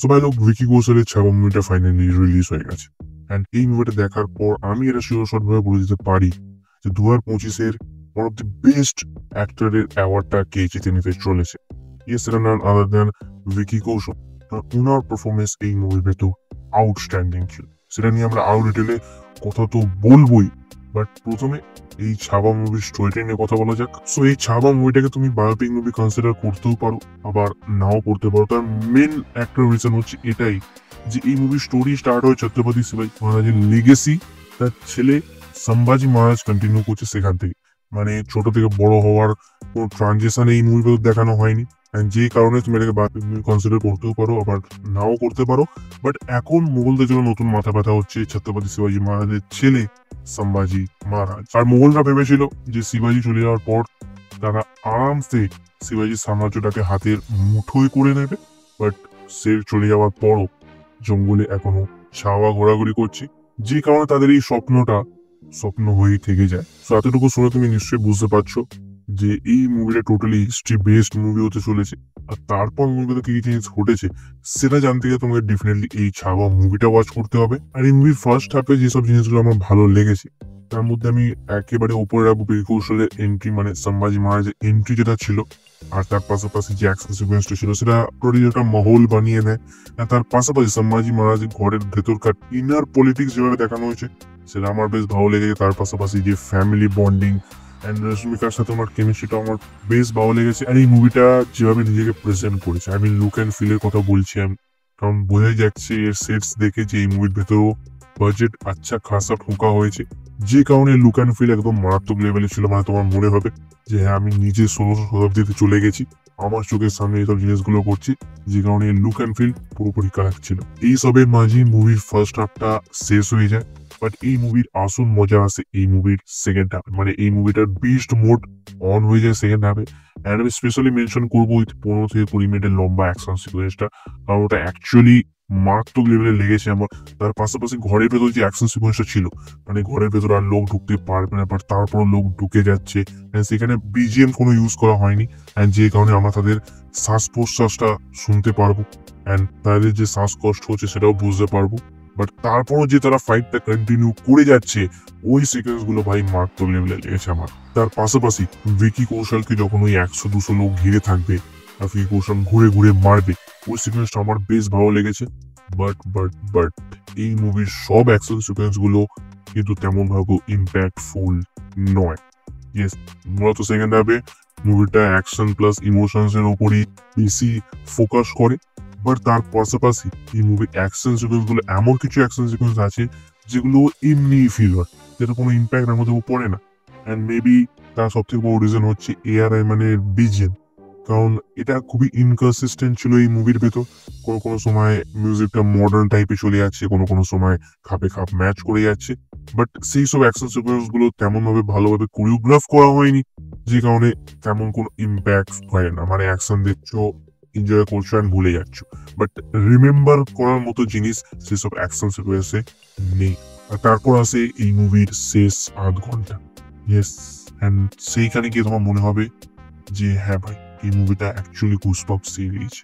সবাই লোক ভিকি কৌশলের ছাবা মুভিটা ফাইনালি রিলিজ হয়ে গেছে। অ্যান্ড এই মুভিটা দেখার পর আমি এটা শিওর শট ভাবে বলে দিতে পারি যে 2025-এর ওয়ান অফ দি বেস্ট অ্যাক্টরের অ্যাওয়ার্ডটা কে জিতে নিতে চলেছে। ইয়েস, এটা নান আদার দ্যান ভিকি কৌশল। ওনার পারফরমেন্স এই মুভির ভেতর আউটস্ট্যান্ডিং ছিল। সেটা নিয়ে আমরা আরো ডিটেলে কথা তো বলবোই, বাট প্রথমে এই ছাবা মুভির স্টোরিটা নিয়ে কথা বলা যাক। সো এই ছাবা মুভিটাকে তুমি বায়োপিক মুভি কনসিডার করতেও পারো, আবার নাও করতে পারো। তার মেন একটা রিজন হচ্ছে এটাই যে এই মুভির স্টোরি স্টার্ট হয় ছত্রপতি শিবাজি মহারাজের লিগেসি তার ছেলে সম্ভাজি মহারাজ কন্টিনিউ করছে সেখান থেকে। মানে ছোট থেকে বড় হওয়ার কোনো ট্রানজেকশন এই মুভিতে দেখানো হয়নি, যে কারণে তুমি এটাকে বায়োপিক মুভি কনসিডার করতেও পারো, আবার নাও করতে পারো। বাট এখন মুঘলদের জন্য নতুন মাথা ব্যথা হচ্ছে ছত্রপতি শিবাজি মহারাজের ছেলে সম্ভাজি মহারাজ। আর মুঘলরা ভেবেছিল যে শিবাজি চলে যাওয়ার পর তারা আরামসে শিবাজির সাম্রাজ্যটাকে হাতের মুঠোয় করে নেবে। বাট সে চলে যাওয়ার পরও জঙ্গলে এখনো ছাওয়া ঘোরাঘুরি করছে, যে কারণে তাদের এই স্বপ্নটা স্বপ্ন হয়েই থেকে যায়। তো এতটুকু শুনে তুমি নিশ্চয়ই বুঝতে পারছো যে এই মুভিটা টোটালি হিস্ট্রি বেসড মুভি হতে চলেছে। আর তারপর মুভিতে কি কি জিনিস ঘটেছে সেটা জানতে গেলে তোমাকে ডেফিনেটলি এই ছাওয়া মুভিটা ওয়াচ করতে হবে। আর এই মুভির ফার্স্ট হাফে যেসব জিনিসগুলো আমার ভালো লেগেছে তার মধ্যে আমি একেবারে উপরে রাখবো ভিকি কৌশলের এন্ট্রি, মানে সম্ভাজি মহারাজের এন্ট্রি যেটা ছিল। আর তার পাশাপাশি যে অ্যাকশন সিকোয়েন্সটা ছিল সেটা টোটালি একটা মহল বানিয়ে নেয়। আর তার পাশাপাশি সম্ভাজি মহারাজের ঘরের ভেতরকার ইনার পলিটিক্স যেভাবে দেখানো হয়েছে সেটা আমার বেশ ভালো লেগেছে। তার পাশাপাশি যে ফ্যামিলি বন্ডিং অ্যান্ড রশ্মিকার সাথে আমার কেমিস্ট্রিটা আমার বেশ ভালো লেগেছে। আর এই মুভিটা যেভাবে নিজেকে প্রেজেন্ট করেছে, আমি লুক অ্যান্ড ফিলের কথা বলছি আমি, কারণ বোঝাই যাচ্ছে এর সেটস দেখে যে এই মুভির ভেতরেও বাজেট আচ্ছা খাসা ঠোকা হয়েছে, যে কারণে লুক অ্যান্ড ফিল একদম মারাত্মক লেভেলে ছিল। মানে তোমার মনে হবে যে হ্যাঁ আমি নিজে 16শ শতাব্দীতে চলে গেছি, আমার চোখের সামনে এইসব জিনিসগুলো করছি, যে কারণে লুক অ্যান্ড ফিল পুরোপুরি কারেক্ট ছিল। এই সবের মাঝে মুভির ফার্স্ট হাফটা শেষ হয়ে যায়, বাট এই মুভির আসল মজা আছে এই মুভির সেকেন্ড হাফে। মানে এই মুভিটার বিস্ট মোড অন হয়ে যায় সেকেন্ড হাফে। অ্যান্ড আমি স্পেশালি মেনশন করবো ওই 15 থেকে 20 মিনিটের লম্বা অ্যাকশন সিকোয়েন্সটা, কারণ ওটা অ্যাকচুয়ালি মারাত্মক লেভেলে লেগেছে আমার। তার পাশাপাশি ঘরের ভেতর যে অ্যাকশন সিকোয়েন্সটা ছিল, মানে ঘরের ভেতর আর লোক ঢুকতে পারবে না, বাট তারপর লোক ঢুকে যাচ্ছে, সেখানে বিজিএম কোনো ইউজ করা হয়নি, অ্যান্ড যে কারণে আমরা তাদের শ্বাস প্রশ্বাসটা শুনতে পারবো, অ্যান্ড তাদের যে শ্বাসকষ্ট হচ্ছে সেটাও বুঝতে পারবো। বাট তারপরও যে তারা ফাইটটা কন্টিনিউ করে যাচ্ছে, ওই সিকোয়েন্স গুলো ভাই মারাত্মক লেভেলে লেগেছে আমার। তার পাশাপাশি ভিকি কৌশলকে যখন ওই 100-200 লোক ঘিরে থাকবে আর ভিকি কৌশল ঘুরে ঘুরে মারবে, ওই সিকোয়েন্সটা আমার বেশ ভালো লেগেছে। বাট এই মুভির সব অ্যাকশন সিকোয়েন্স গুলো কিন্তু তেমন ভাবে ইম্প্যাক্টফুল নয়। ইয়েস, মূলত সেকেন্ড হাফে মুভিটা অ্যাকশন প্লাস ইমোশনস এর উপরই বেশি ফোকাস করে। বাট তার পাশাপাশি এই মুভির অ্যাকশন সিকোয়েন্স গুলো এমন কিছু অ্যাকশন সিকোয়েন্স আছে যেগুলো এমনি ফিল হয়, যেটা কোনো ইম্প্যাক্ট এর মধ্যে পড়ে না। অ্যান্ড মেবি তার সব থেকে বড় রিজন হচ্ছে এআর রহমানের বিজিএম, কারণ এটা খুবই ইনকনসিস্টেন্ট ছিল এই মুভির ভেতর। কোনো কোনো সময় মিউজিকটা মডার্ন টাইপে চলে যাচ্ছে, কোনো কোনো সময় খাপে খাপ ম্যাচ করে যাচ্ছে, বাট সেই সব অ্যাকশন সিকোয়েন্স গুলো তেমন ভাবে ভালোভাবে কোরিওগ্রাফ করা হয়নি, যে কারণে তেমন কোনো ইম্প্যাক্ট হয় না। মানে অ্যাকশন দেখছো, এনজয় করছো অ্যান্ড ভুলে যাচ্ছ, বাট রিমেম্বার করার মতো জিনিস সেসব অ্যাকশন সিকোয়েন্সে নেই। আর তারপর আসে এই মুভির শেষ আধ ঘন্টা। ইয়েস, অ্যান্ড সেইখানে গিয়ে তোমার মনে হবে যে হ্যাঁ ভাই এই মুভিটা অ্যাকচুয়ালি গুজবাম্পস দিয়ে দিয়েছে,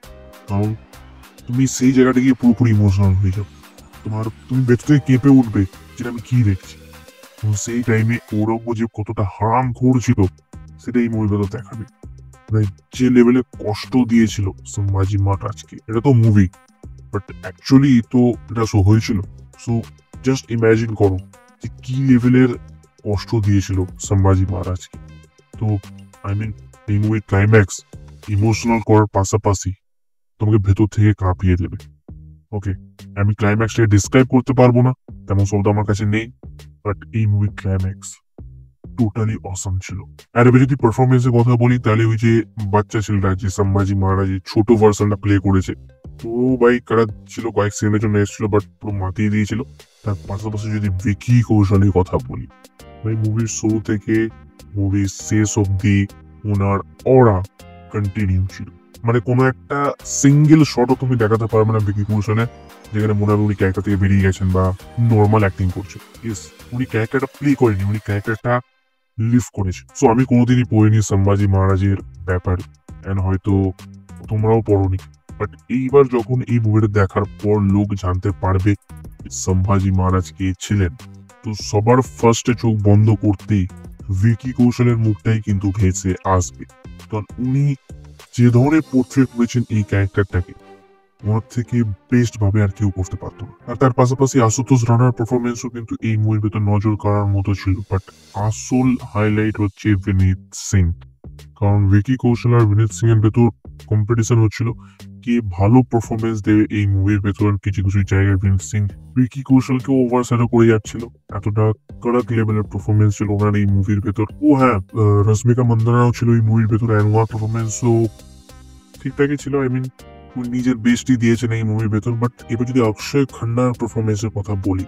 কারণ তুমি সেই জায়গাটা গিয়ে পুরোপুরি ইমোশনাল হয়ে যাবে। তুমি ভেতর থেকে কেঁপে উঠবে যেটা আমি কি দেখছি। সেই টাইমে ঔরঙ্গজেব কতটা হারাম করছিল সেটা এই মুভির ভেতর দেখাবে। মানে যে লেভেলে কষ্ট দিয়েছিল সম্ভাজি মহারাজকে, এটা তো মুভি, বাট অ্যাকচুয়ালি তো এটা শো হয়েছিল। সো জাস্ট ইমাজিন করো যে কি লেভেলের কষ্ট দিয়েছিল সম্ভাজি মহারাজকে। তো আই মিন এই মুভির ক্লাইম্যাক্স ইমোশনাল করার পাশাপাশি তোমাকে ভেতর থেকে কাঁপিয়ে দেবে। ওকে, আমি ক্লাইম্যাক্সটাকে ডিসক্রাইব করতে পারবো না, তেমন শব্দ আমার কাছে নেই, বাট এই মুভির ক্লাইম্যাক্স টোটালি অসম ছিল। আর এবার যদি পারফরমেন্সের কথা বলি তাহলে ওই যে বাচ্চা ছেলেটা যে সম্ভাজি মহারাজের ছোট ভার্সনটা প্লে করেছে, তো ভাই কারা ছিল, কয়েক সেকেন্ডের জন্য এসেছিল বাট পুরো মাতিয়ে দিয়েছিল। তার পাশাপাশি যদি ভিকি কৌশলের কথা বলি, ভাই মুভির শুরু থেকে মুভির শেষ অব্দি ওনার অরা কন্টিনিউ ছিল। মানে কোনো একটা সিঙ্গেল শটও তুমি দেখাতে পারবে না ভিকি কৌশলে যেখানে মনে হবে উনি ক্যারেক্টার থেকে বেরিয়ে গেছেন বা নর্মাল অ্যাক্টিং করছে। ইয়েস, উনি ক্যারেক্টারটা প্লে করেনি, উনি ক্যারেক্টারটা লিভ করেছে। সো আমি কোনোদিনই পড়িনি সম্ভাজি মহারাজের ব্যাপারে, এন্ড হয়তো তোমরাও পড়োনি, বাট এইবার যখন এই মুভিটা দেখার পর লোক জানতে পারবে সম্ভাজি মহারাজ কে ছিলেন, তো সবার ফার্স্টে চোখ বন্ধ করতেই ভিকি কৌশলের মুখটাই কিন্তু ভেসে আসবে। কারণ উনি যে ধরনের পোর্ট্রেট করেছেন এই ক্যারেক্টারটাকে, ওনার থেকে বেস্ট ভাবে আর কেউ করতে পারতো না। আর তার পাশাপাশি আশুতোষ রানার পারফরমেন্সও কিন্তু এই মুভির ভেতর নজর কাড়ার মতো ছিল। বাট আসল হাইলাইট হচ্ছে বিনীত সিং, কারণ ভিকি কৌশল আর বিনীত সিং এর ভেতর কম্পিটিশন হচ্ছিল কে ভালো পারফরমেন্স দেবে এই মুভির ভেতর। কিছু কিছু জায়গায় বিনীত সিং ভিকি কৌশলকে ওভার শ্যাডো করে যাচ্ছিল, এতটা কড়াক লেভেলের পারফরমেন্স ছিল ওনার এই মুভির ভেতর। ও হ্যাঁ, রশ্মিকা মন্দানাও ছিল এই মুভির ভেতর, অ্যান্ড ওনার পারফরমেন্সও ঠিকঠাকই ছিল। আই মিন নিজের বেস্টই দিয়েছেন এই মুভির ভেতর। বাট এবার যদি অক্ষয় খান্নার পারফরমেন্সের কথা বলি,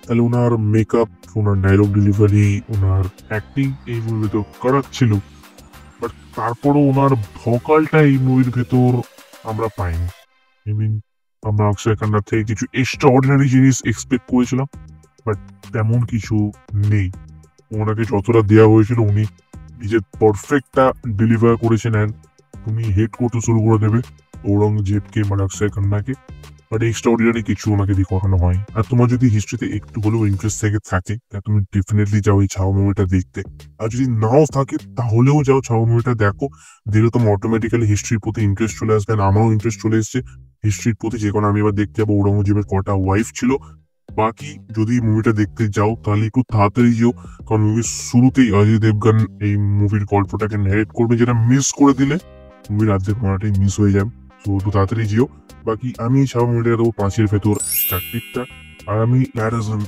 তাহলে ওনার মেকআপ, ওনার ডায়লগ ডেলিভারি, ওনার অ্যাক্টিং এই মুভির ভেতর কড়াক ছিল। বাট তারপরও ওনার ভোকালটা এই মুভির ভেতর আমরা পাইনি। আই মিন আমরা অক্ষয় খান্নার থেকে কিছু এক্সট্রা অর্ডিনারি জিনিস এক্সপেক্ট করেছিলাম, বাট তেমন কিছু নেই। ওনাকে যতটা দেওয়া হয়েছিল উনি নিজের পারফেক্টটা ডেলিভার করেছেন। অ্যান্ড তুমি হেড করতে শুরু করে দেবে ঔরঙ্গজেবকে, মানে অক্ষয় খান্নাকে, বাট এক্সট্রা অর্ডিনারি কিছু ওনাকে দিয়ে করানো হয়। আর তোমার যদি হিস্ট্রিতে একটু হলেও ইন্টারেস্ট থেকে থাকে, তাহলে তুমি ডেফিনেটলি যাও এই ছাও মুভিটা দেখতে। আর যদি নাও থাকে তাহলেও যাও ছাও মুভিটা দেখো, দিলে তোমার অটোমেটিক্যালি হিস্ট্রির প্রতি ইন্টারেস্ট চলে আসবে। আমারও ইন্টারেস্ট চলে এসেছে হিস্ট্রির প্রতি, যে কারণে আমি এবার দেখতে যাবো ঔরঙ্গজেবের কটা ওয়াইফ ছিল। বাকি যদি মুভিটা দেখতে যাও তাহলে একটু তাড়াতাড়ি যেও, কারণ মুভির শুরুতেই অজয় দেবগান এই মুভির গল্পটাকে ন্যারেট করবে, যেটা মিস করে দিলে মুভির অর্ধেক মারাটাই মিস হয়ে যাবে। তো একটু তাড়াতাড়ি যেও। বাকি আমি ছাও মুভিটা দেবো 5-এর ভেতর 4টা। আর আমি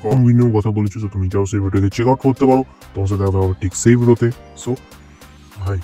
কম নিয়েও কথা বলেছি, তো তুমি যাও সেই ভিডিওতে চেক আউট করতে পারো। তোমার সাথে দেখা হবে ঠিক সেই ভিডিওতে। সো ভাই